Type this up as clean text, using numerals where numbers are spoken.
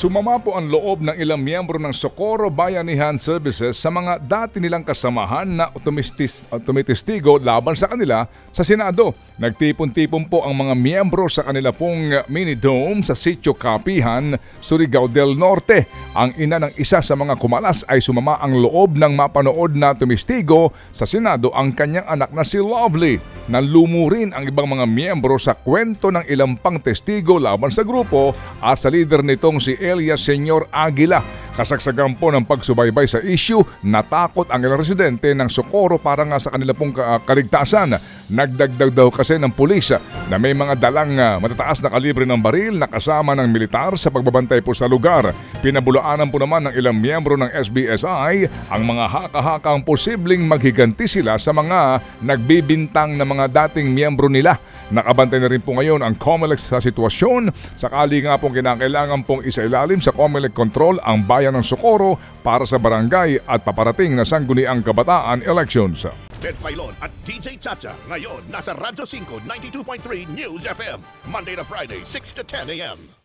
Sumama po ang loob ng ilang miyembro ng Socorro Bayanihan Services sa mga dati nilang kasamahan na tumitestigo laban sa kanila sa Senado. Nagtipon-tipon po ang mga miyembro sa kanila pong mini-dome sa Sitio Kapihan, Surigao del Norte. Ang ina ng isa sa mga kumalas ay sumama ang loob ng mapanood na tumestigo sa Senado ang kanyang anak na si Lovely. Nanlumo rin ang ibang mga miyembro sa kwento ng ilang pang testigo laban sa grupo at sa leader nitong si Elias Senyor Aguila. Kasagsagan po ng pagsubaybay sa issue, natakot ang ilang residente ng Socorro para nga sa kanila pong kaligtasan. Nagdagdag daw kasi ng pulis na may mga dalang matataas na kalibre ng baril na kasama ng militar sa pagbabantay po sa lugar. Pinabulaanan po naman ng ilang miyembro ng SBSI ang mga haka-hakang posibleng maghiganti sila sa mga nagbibintang na mga dating miyembro nila. Nakabantay na rin po ngayon ang COMELEC sa sitwasyon. Sakali nga pong kinakailangan pong isailalim sa COMELEC control ang bayan ng Socorro para sa barangay at paparating na sangguniang kabataan elections. Ted Filon at DJ Chacha ngayon nasa Radyo 5 92.3 News FM Monday to Friday 6 to 10 a.m.